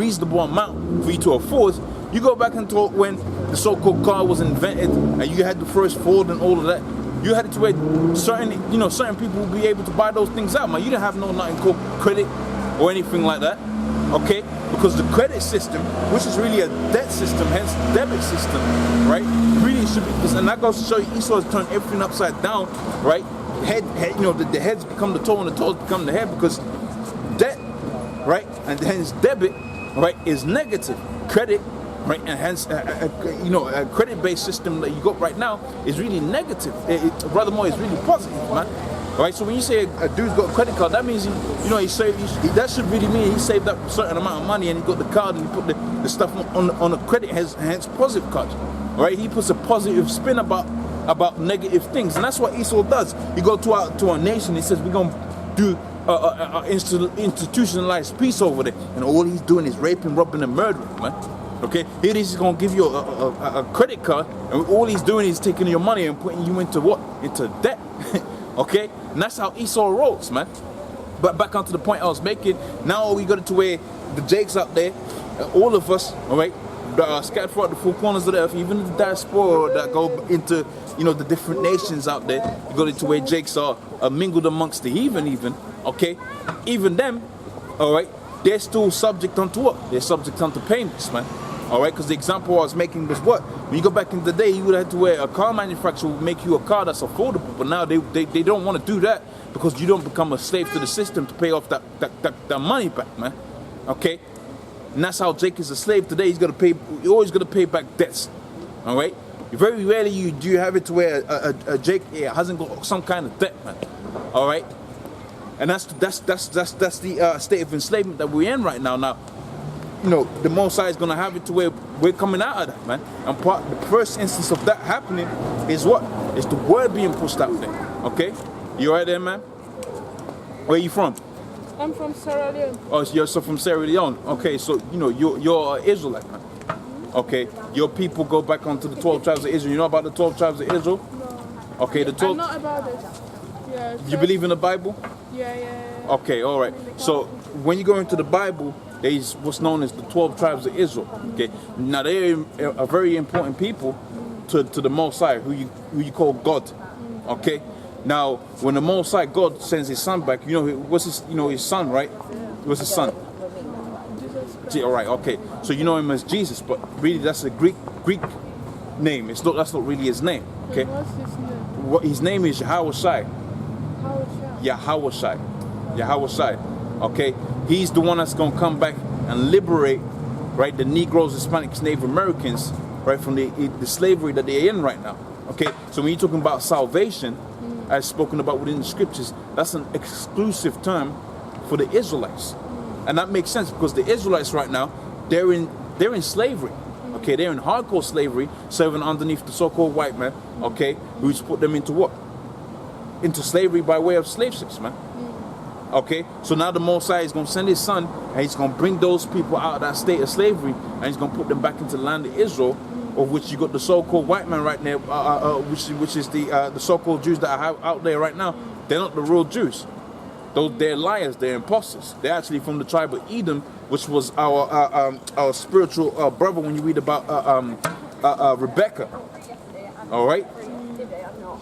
reasonable amount for you to afford. You go back and talk when the so-called car was invented and you had the first Ford and all of that. You had it to where certain people would be able to buy those things out, man. You didn't have nothing called credit or anything like that, okay? Because the credit system, which is really a debt system, hence debit system, right? Really should be, and that goes to show you Esau has turned everything upside down, right? The heads become the toe and the toes become the head, because debt, right, and hence debit, right, is negative. Credit, right, and hence a credit-based system that you got right now is really negative. Rather more, it's really positive, man. Right, so when you say a dude's got a credit card, that means that should really mean he saved up a certain amount of money and he got the card and he put the stuff on a credit, hence positive card. Right, he puts a positive spin about negative things, and that's what Esau does. You go to our nation, he says we're gonna do institutionalized peace over there, and all he's doing is raping, robbing, and murdering, man. Okay, here he's gonna give you a credit card, and all he's doing is taking your money and putting you into what? Into debt. Okay, and that's how Esau rolls, man. But back onto the point I was making. Now we got it to where the Jakes out there, all of us, all right, scattered throughout the four corners of the earth, even the diaspora that go into the different nations out there. You got it to where Jakes are mingled amongst the heathen, even. Okay, even them, all right, they're still subject unto what? They're subject unto payments, man. All right, because the example I was making was what? When you go back in the day, you would have to wear a car manufacturer would make you a car that's affordable, but now they don't want to do that because you don't become a slave to the system to pay off that money back, man. Okay, and that's how Jake is a slave today. He's gonna pay. You're always gonna pay back debts. All right, very rarely do you have it to where a Jake hasn't got some kind of debt, man. All right, and that's the state of enslavement that we're in right now. Now, the Mosai is gonna have it to where we're coming out of that, man. And the first instance of that happening is what? It's the word being pushed out there. Okay, you right there, man? Where you from? I'm from Sierra Leone. Oh, you're from Sierra Leone. Okay, so you're an Israelite, man. Okay, your people go back onto the 12 tribes of Israel. You know about the 12 tribes of Israel? No. Okay, the 12. I'm not about it. Yeah. You believe in the Bible? Yeah. Okay, all right. So when you go into the Bible, there's what's known as the 12 tribes of Israel. Okay, now they are very important people to the Mosai, who you call God. Okay, now when the Mosai God sends his son back, what's his son, right? What's his son? Jesus. All right, okay. So you know him as Jesus, but really that's a Greek name. That's not really his name. Okay. What's his name? His name is Yahushai. How? Yahushai. Okay. He's the one that's gonna come back and liberate, right, the Negroes, Hispanics, Native Americans, right, from the slavery that they're in right now. Okay. So when you're talking about salvation, as spoken about within the scriptures, that's an exclusive term for the Israelites. And that makes sense because the Israelites right now, they're in slavery. Okay, they're in hardcore slavery, serving underneath the so-called white man, okay, who's put them into what? Into slavery by way of slave ships, man. Okay, so now the Mosai is going to send his son, and he's going to bring those people out of that state of slavery, and he's going to put them back into the land of Israel, of which you got the so-called white man right there, which is the so-called Jews that are out there right now. They're not the real Jews. They're liars. They're imposters. They're actually from the tribe of Edom, which was our spiritual brother. When you read about Rebecca, all right.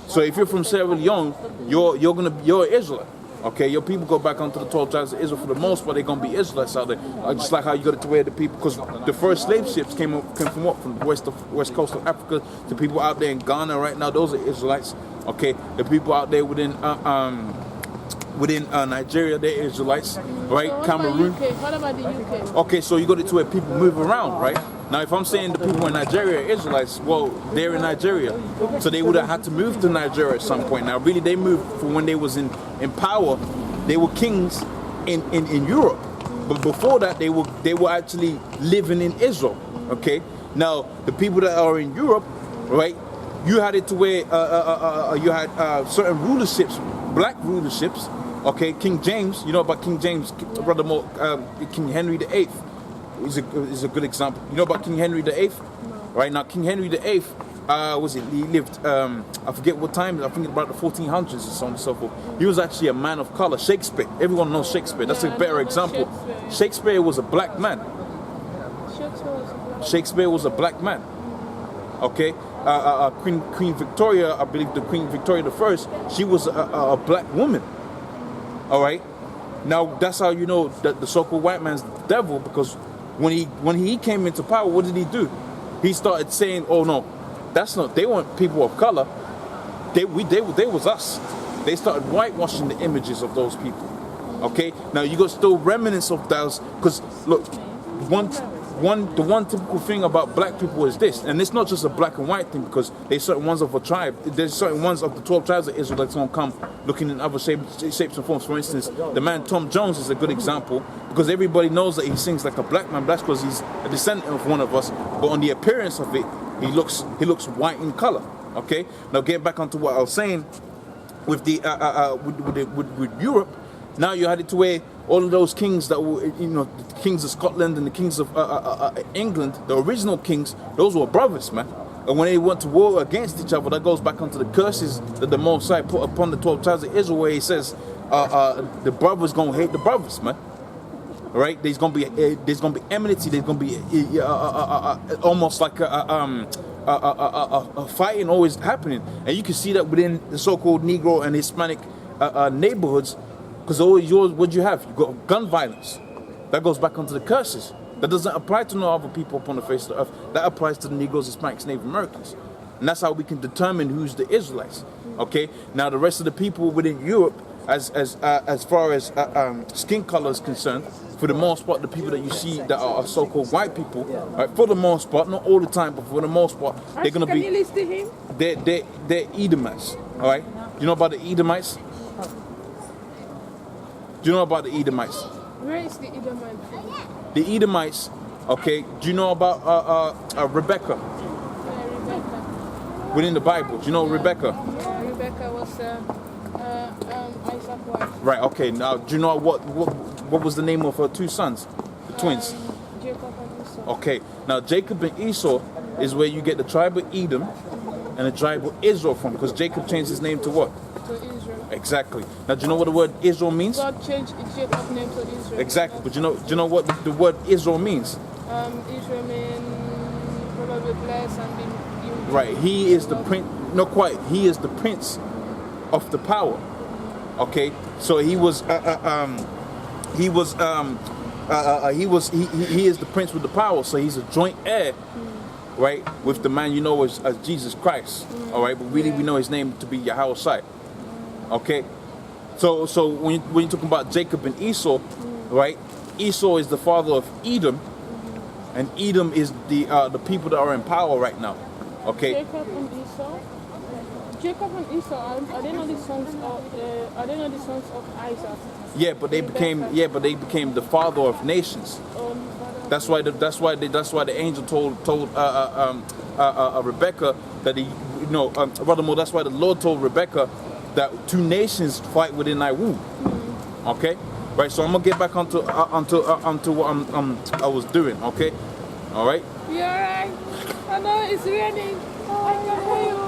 So if you're from Sierra Leone, you're an Israelite. Okay, your people go back onto the 12 tribes of Israel for the most part. They're gonna be Israelites out there, just like how you got it to where the people, because the first slave ships came from what? From the west coast of Africa. The people out there in Ghana right now, those are Israelites. Okay, the people out there within Nigeria, they're Israelites, right? So Cameroon. What about the UK? Okay, so you got it to where people move around, right? Now, if I'm saying the people in Nigeria are Israelites, well, they're in Nigeria, so they would have had to move to Nigeria at some point. Now, really, they moved from when they was in power. They were kings in Europe, but before that, they were actually living in Israel. Okay, now the people that are in Europe, right? You had it to where you had certain rulerships, black rulerships. Okay, King James, you know about King James, brother Mo, King Henry VIII is a good example. You know about King Henry VIII? Right now, King Henry VIII, he lived, I forget what time, I think about the 1400s or so on and so forth. He was actually a man of color. Shakespeare, everyone knows Shakespeare. That's a better example. Shakespeare was a black man. Shakespeare was a black man. Okay, Queen Victoria, I believe the Queen Victoria the First, she was a black woman. All right, now that's how you know that the so-called white man's the devil, because when he came into power, what did he do? He started saying, "Oh no, that's not. They weren't people of color. They was us." They started whitewashing the images of those people. Okay, now you got still remnants of those, because look, the one typical thing about black people is this, and it's not just a black and white thing, because there's certain ones of a tribe, there's certain ones of the 12 tribes of Israel that's going to come looking in other shapes and forms. For instance, the man Tom Jones is a good example, because everybody knows that he sings like a black man. That's because he's a descendant of one of us, but on the appearance of it, he looks white in color. Okay, now getting back onto what I was saying with the with Europe. Now you had it to where all of those kings that were, you know, the kings of Scotland and the kings of England, the original kings, those were brothers, man. And when they went to war against each other, that goes back onto the curses that the Most High put upon the 12 tribes of Israel, where he says the brothers gonna hate the brothers, man. All right, there's gonna be enmity. There's gonna be almost like a fighting always happening, and you can see that within the so-called Negro and Hispanic neighborhoods. Because what you have? You got gun violence. That goes back onto the curses. That doesn't apply to no other people upon the face of the earth. That applies to the Negroes, Hispanics, Native Americans. And that's how we can determine who's the Israelites. Okay? Now the rest of the people within Europe, as far as skin color is concerned, for the most part, the people that you see that are so-called white people, right, for the most part, not all the time, but for the most part, they're gonna be. Can you list him? They're Edomites. All right? You know about the Edomites? Do you know about the Edomites? Where is the Edomite? The Edomites, okay. Do you know about Rebecca? Yeah, Rebecca. Within the Bible, do you know Rebecca? Rebecca was Isaac's wife. Right. Okay. Now, do you know what was the name of her two sons, the twins? Jacob and Esau. Okay. Now, Jacob and Esau is where you get the tribe of Edom and the tribe of Israel from, because Jacob changed his name to what? To Israel. Exactly. Now, do you know what the word Israel means? God changed Jacob's name to Israel. Exactly. But do you know what the word Israel means? Israel means probably blessed and being. Right. He is the prince. Not quite. He is the prince of the power. Okay. So he is the prince with the power. So he's a joint heir, right, with the man you know as Jesus Christ. All right. But really, we know his name to be Yahweh. Okay, so when you're talking about Jacob and Esau, right? Esau is the father of Edom, and Edom is the people that are in power right now. Okay. Jacob and Esau. Jacob and Esau are they not the sons of Isaac? Yeah, but they became the father of nations. That's why the angel told Rebecca that that's why the Lord told Rebecca that two nations fight within thy womb. Okay, right. So I'm gonna get back onto what I was doing. Okay, all right. You're right. I know it's raining. I can hear you.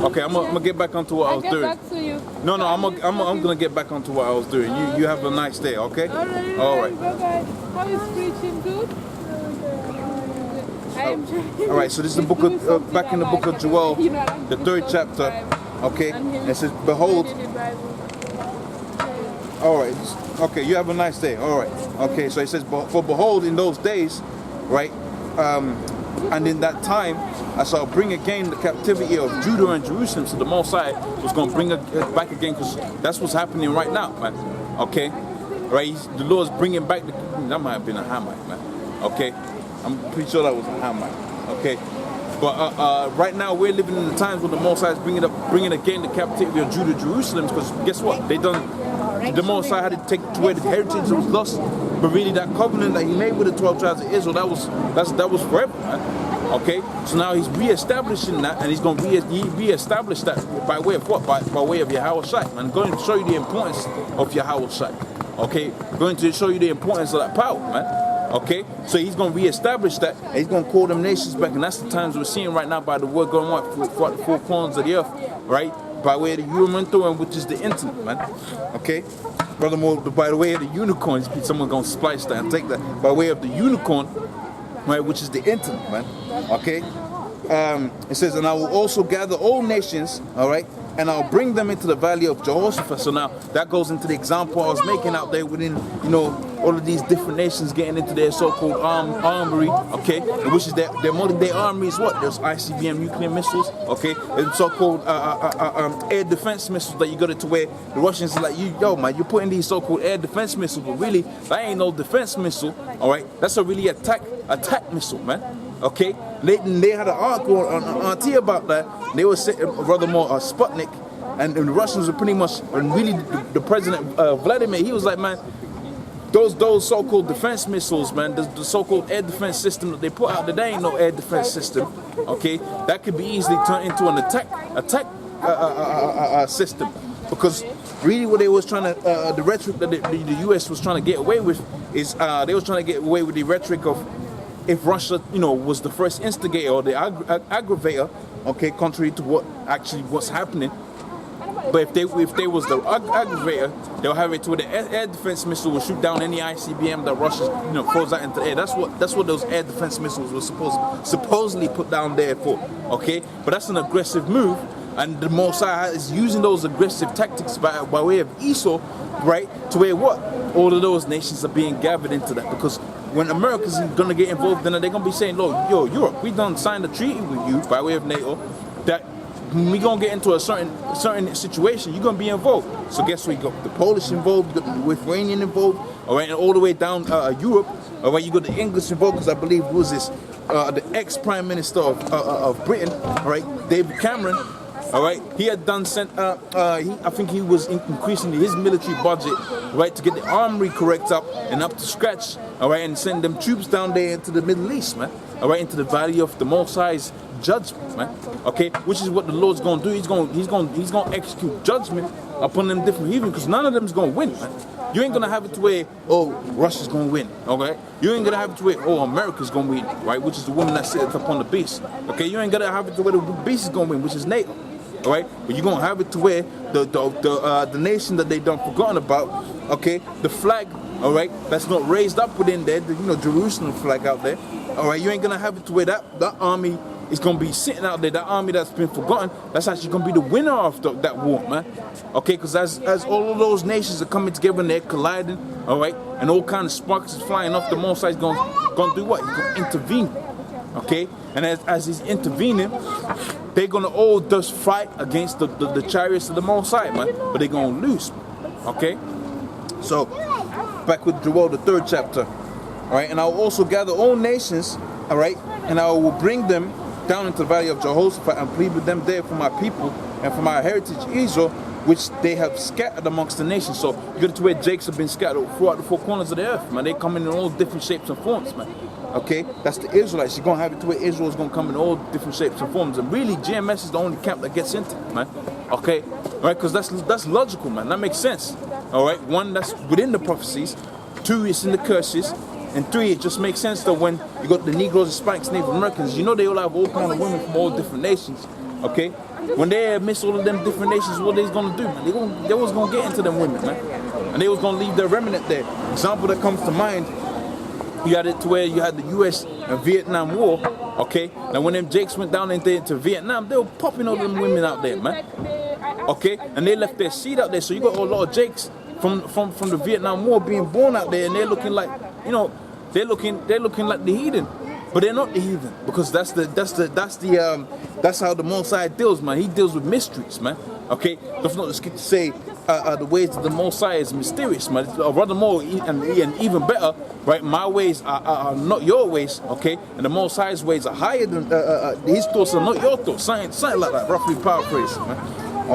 Okay, I'm gonna get back onto what I was doing. Back to you. No, I'm gonna get back onto what I was doing. You have a nice day. Okay. All right. Bye bye. How is preaching? Good. All right. So this is the book of back in the book of Joel, the 3rd chapter. Okay, and it says, behold. All right. Okay, you have a nice day. All right. Okay, so it says, for behold, in those days, right, and in that time, I shall bring again the captivity of Judah and Jerusalem. So the Most High was going to bring it back again, because that's what's happening right now, man. Okay, right. The Lord's bringing back that might have been a Hamite, man. Okay, I'm pretty sure that was a Hamite. Okay. But right now we're living in the times when the Most High is bringing again the captivity of Judah, Jerusalem, because guess what? The Most High had to take to where the heritage was lost, but really that covenant that He made with the 12 tribes of Israel, that was forever, man. Okay, so now He's reestablishing that, and He's going to reestablish that by way of what? By way of Yahweh Shai. I'm going to show you the importance of Yahweh Shai. Okay, going to show you the importance of that power, man. Okay, so He's going to reestablish that, and He's going to call them nations back, and that's the times we're seeing right now by the word going on throughout the 4 corners of the earth, right? By way of the human throne, which is the internet, man. Okay, Furthermore, by the way of the unicorn, someone's gonna splice that and take that. By way of the unicorn, right, which is the internet, man. Okay. It says, and I will also gather all nations, all right, and I'll bring them into the valley of Jehoshaphat. So now that goes into the example I was making out there within, you know, all of these different nations getting into their so-called armory, okay, which is their modern day army is what? There's ICBM nuclear missiles, okay, and so-called air defense missiles that you got it to where the Russians are like, yo man, you're putting these so-called air defense missiles, but really that ain't no defense missile, all right, that's a really attack missile, man. Okay, they had an article on T about that. They were saying, rather more Sputnik, and the Russians were pretty much, and really the president Vladimir, he was like, man, those so-called defense missiles, man, the so-called air defense system that they put out there, there ain't no air defense system. Okay, that could be easily turned into an attack system, because really what they was trying to, the rhetoric that the U.S. was trying to get away with is they was trying to get away with the rhetoric of, if Russia, you know, was the first instigator or the aggravator, okay, contrary to what's happening. But if they was the aggravator, they'll have it to where the air defense missile will shoot down any ICBM that Russia, you know, throws out into the air. That's what those air defense missiles were supposedly put down there for, okay? But that's an aggressive move, and the Mossad is using those aggressive tactics by way of Esau, right? To where what? All of those nations are being gathered into that, because when America's gonna get involved in it, they're gonna be saying, "Look, yo, Europe, we done signed a treaty with you by way of NATO that when we gonna get into a certain situation, you're gonna be involved." So guess what? You got the Polish involved, you got the Lithuanian involved, all right, and all the way down Europe, all right. You got the English involved, because I believe it was this the ex-prime minister of Britain, all right, David Cameron. All right, he had done I think he was increasing his military budget, right, to get the armory correct up and up to scratch, all right, and send them troops down there into the Middle East, man, all right, into the valley of the Most High's judgment, man, okay, which is what the Lord's gonna do. He's gonna execute judgment upon them different heathen, because none of them's gonna win, man. You ain't gonna have it to where, oh, Russia's gonna win, okay? You ain't gonna have it to where, oh, America's gonna win, right, which is the woman that sits upon the beast, okay? You ain't gonna have it to where the beast is gonna win, which is NATO. All right, but you're gonna have it to where the nation that they done forgotten about, okay, the flag, all right, that's not raised up within there, you know, Jerusalem flag out there, all right, you ain't gonna have it to where that army is gonna be sitting out there, that army that's been forgotten, that's actually gonna be the winner of that war, man, okay, because as all of those nations are coming together and they're colliding, all right, and all kind of sparks is flying off, the Mosai's gonna do what? He's gonna intervene, okay, and as he's intervening, they're gonna all just fight against the chariots of the Mosai, man, but they're gonna lose, okay? So, back with Joel, the 3rd chapter, all right? And I will also gather all nations, all right? And I will bring them down into the valley of Jehoshaphat and plead with them there for my people and for my heritage Israel, which they have scattered amongst the nations. So, you get to where Jakes have been scattered throughout the 4 corners of the earth, man. They come in all different shapes and forms, man. Okay, that's the Israelites. You're gonna have it to where Israel's gonna come in all different shapes and forms, and really GMS is the only camp that gets into it, man. Okay, all right, because that's logical, man. That makes sense. All right, 1, that's within the prophecies. 2, it's in the curses, and 3, it just makes sense that when you got the Negroes, Hispanics, Native Americans, you know they all have all kind of women from all different nations. Okay, when they miss all of them different nations, what they's gonna do, man? They was gonna get into them women, man, and they was gonna leave their remnant there. Example that comes to mind. You had it to where you had the U.S. and Vietnam War, okay? Now when them Jakes went down into Vietnam, they were popping all them women out there, man. Okay? And they left their seed out there, so you got a lot of Jakes from the Vietnam War being born out there, and they're looking like, you know, they're looking like the heathen. But they're not the heathen, because that's how the Mosai deals, man. He deals with mysteries, man. Okay? That's not just to say the ways of the Mosai is mysterious, man. Rather more and even better, right? My ways are not your ways, okay? And the Mosai's ways are higher than his thoughts are not your thoughts. Something like that, roughly paraphrase, man.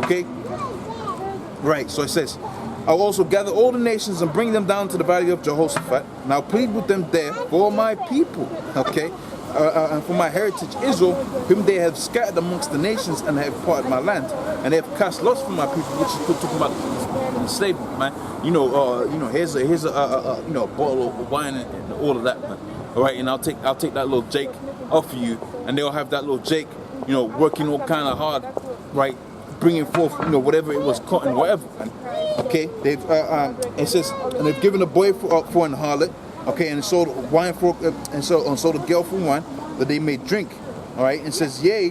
Okay? Right. So it says, I'll also gather all the nations and bring them down to the valley of Jehoshaphat, and I'll plead with them there for my people, okay, and for my heritage Israel, whom they have scattered amongst the nations and have parted my land, and they have cast lots for my people, which is talking about enslavement, man. Here's a bottle of wine and all of that, man. All right, and I'll take that little Jake off of you, and they'll have that little Jake, working all kind of hard, right, bringing forth, whatever it was, cotton, whatever. Man. Okay, they've it says, and they've given a boy for an harlot. Okay, and sold wine for and sold a girl for wine that they may drink. All right, and says, yea,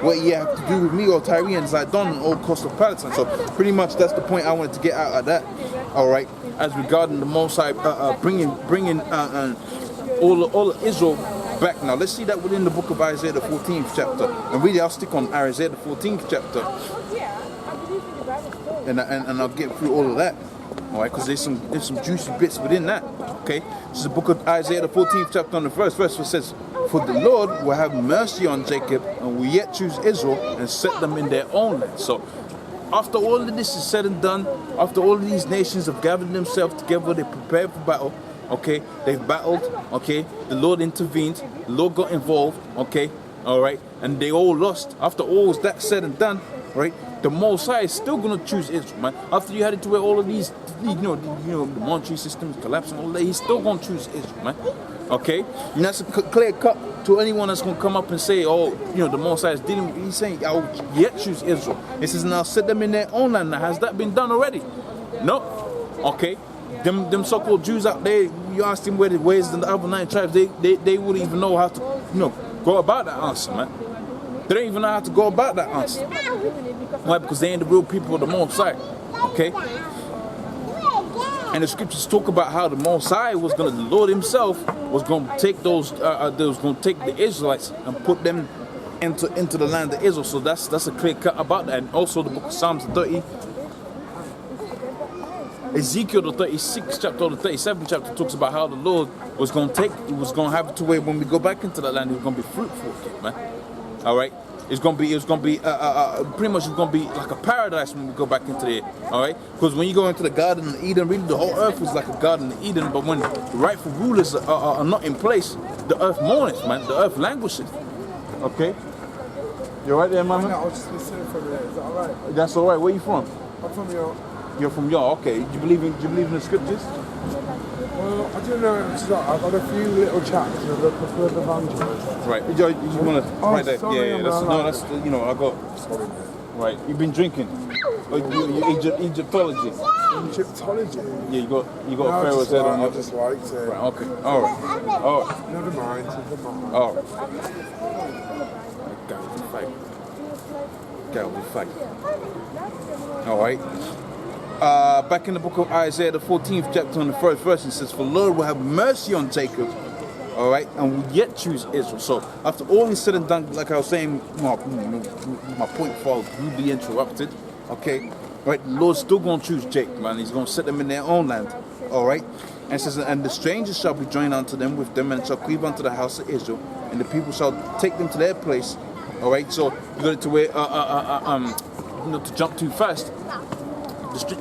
what ye have to do with me, or Tyre and Zidon, and all coast of Palestine. So pretty much that's the point I wanted to get out of that. All right, as regarding the Most High bringing all of Israel back. Now let's see that within the book of Isaiah the 14th chapter, and really I'll stick on Isaiah the 14th chapter, and I'll get through all of that. All right, because there's some juicy bits within that. Okay, this is the book of Isaiah the 14th chapter on the first verse, which says, for the Lord will have mercy on Jacob and will yet choose Israel and set them in their own land. So after all of this is said and done, after all of these nations have gathered themselves together, they prepared for battle. Okay, they've battled. Okay, the Lord intervened, the Lord got involved. Okay, all right, and they all lost. After all was that said and done, right, the Most High is still gonna choose Israel, man. After you had it to where all of these, the monetary systems collapsing, all that, he's still gonna choose Israel, man. Okay, and that's a clear cut to anyone that's gonna come up and say, oh, the Most High is dealing. He's saying, I will yet choose Israel. He says, now set them in their own land. Now, has that been done already? No. Okay. Them so-called Jews out there, you ask them where's the other 9 tribes, they wouldn't even know how to go about that answer, man. They don't even know how to go about that answer. Why? Because they ain't the real people of the Most High. Okay? And the scriptures talk about how the Most High the Lord himself was going to take the Israelites and put them into the land of Israel. So that's a clear cut about that. And also the book of Psalms 30, Ezekiel the 36th chapter or the 37th chapter talks about how the Lord was going to have it to where when we go back into that land, it was going to be fruitful again, man. All right, it's going to be pretty much it's going to be like a paradise when we go back into there. All right, because when you go into the Garden of Eden, really the whole earth was like a Garden of Eden. But when the rightful rulers are not in place, the earth mourneth, man. The earth languisheth. Okay, you're right there, man. I was just listening for a minute. Is that all right? That's all right. Where you from? I'm from York. You're from York, okay. Do you believe in the scriptures? Well, I don't know. I've had a few little chats with the preferred evangelist. Right. You want to right there? Sorry, Yeah. That's I got. Sorry, Right. You've been drinking. Egyptology. Egyptology? Yeah. You got a Pharaoh's head on I your. just liked it. Right. Okay. All right. Never mind. All right. Guy will fight. All right. Back in the book of Isaiah, the 14th chapter, on the first verse, it says, for the Lord will have mercy on Jacob, all right, and will yet choose Israel. So after all is said and done, like I was saying, my point for rudely interrupted, okay, right, the Lord's still going to choose Jacob, man. He's going to set them in their own land, all right. And it says, and the strangers shall be joined unto them with them, and shall cleave unto the house of Israel, and the people shall take them to their place, all right. So you got to where, to jump too fast.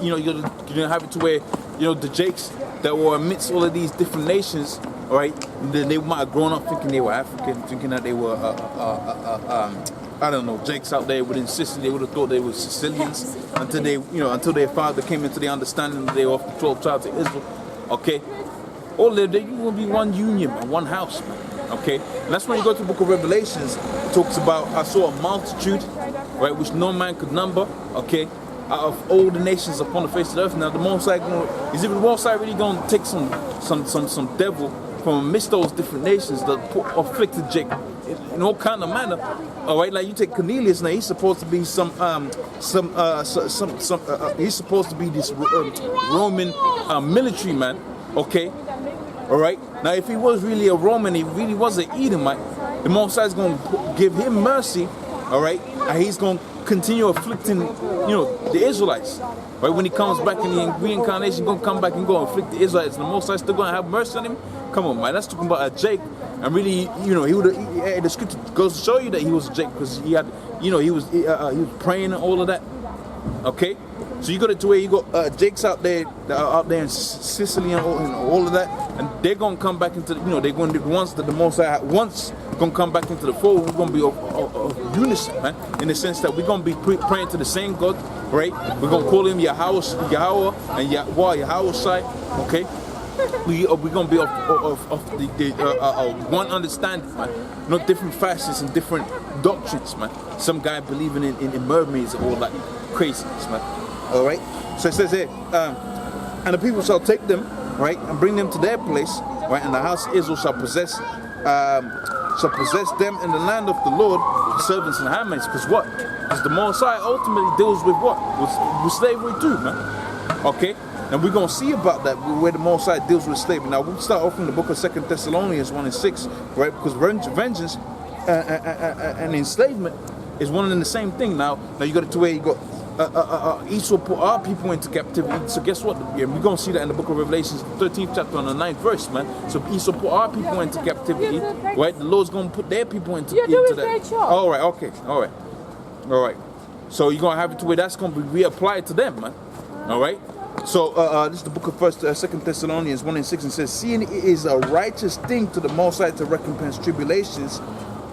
You're gonna have it to where the Jakes that were amidst all of these different nations, all right? They might have grown up thinking they were African, thinking that they were I don't know, Jakes out there within Sicily. They would have thought they were Sicilians until their father came into the understanding that they were of the 12 tribes of Israel. Okay, all they will be one union, man, one house, man. Okay, and that's when you go to the book of Revelations. It talks about, I saw a multitude, right, which no man could number. Okay. Out of all the nations upon the face of the earth. Now the Most High is it the Most High really going to take some devil from amidst those different nations that afflicted Jacob in all kind of manner? All right, like you take Cornelius. Now he's supposed to be he's supposed to be this Roman military man. Okay, all right. Now if he was really a Roman, he really was an Edomite. The Most High is going to give him mercy. All right, and he's going to continue afflicting, the Israelites. Right, when he comes back in the reincarnation, he's going to come back and go and afflict the Israelites. And the Most High still going to have mercy on him. Come on, man, that's talking about a Jake. And really, the scripture goes to show you that he was a Jake because he had, he was praying and all of that. Okay, so you got it to where you got Jakes out there that are out there in Sicily and all of that, and they're going to come back into they're going to be the ones that the Most High once going to come back into the fold. We're going to be of unison, man, in the sense that we're going to be praying to the same God, right? We're going to call him Yahweh and Yahweh Shai, okay? we're gonna be of the one understanding, man. Not different facets and different doctrines, man. Some guy believing in mermaids and all that craziness, man. All right. So it says here, and the people shall take them, right, and bring them to their place, right, and the house of Israel shall possess them in the land of the Lord, the servants and handmaids. Because what? Because the Most High ultimately deals with what? With slavery too, man. Okay? And we're going to see about that, where the Most High deals with slavery. Now, we'll start off in the book of 2 Thessalonians 1:6, right? Because vengeance and enslavement is one and the same thing. Now you got it to where you got Esau put our people into captivity. So guess what? Yeah, we're going to see that in the book of Revelations, 13th chapter on the 9th verse, man. So Esau put our people into captivity, right? The Lord's going to put their people into that. All right, okay, all right. So you're going to have it to where that's going to be reapplied to them, man. All right. So this is the book of 2 Thessalonians 1:6, and says, seeing it is a righteous thing to the Most High to recompense tribulations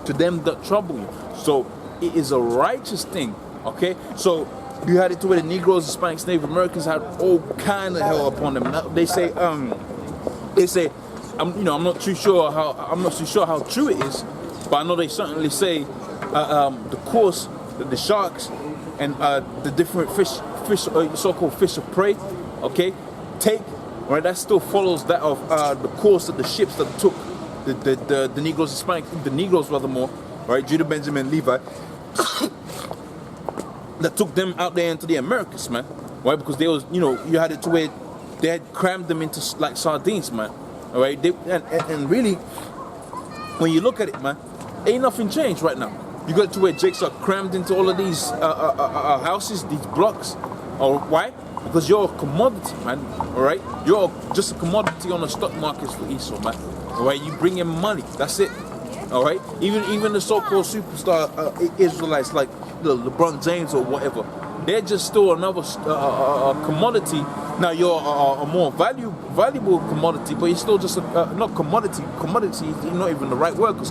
to them that trouble you. So it is a righteous thing. Okay. So you had it to where the Negroes, Hispanics, Native Americans had all kind of hell upon them. Now, they say I'm not too sure how true it is, but I know they certainly say the course that the sharks and the different fish, so-called fish of prey, okay, take, right, that still follows that of the course of the ships that took the Negroes, Hispanics, the Negroes rather more, right, Judah, Benjamin, Levi, that took them out there into the Americas, man, right, because they was, you had it to where they had crammed them into like sardines, man, all right, and really, when you look at it, man, ain't nothing changed right now. You got to where Jakes are crammed into all of these houses, these blocks. Or why? Because you're a commodity, man. All right, you're just a commodity on the stock markets for Esau, man. All right, you bring in money. That's it. All right. Even the so-called superstar Israelites like LeBron James or whatever, they're just still another commodity. Now you're a more valuable commodity, but you're still just not commodity. Commodity is not even the right word, because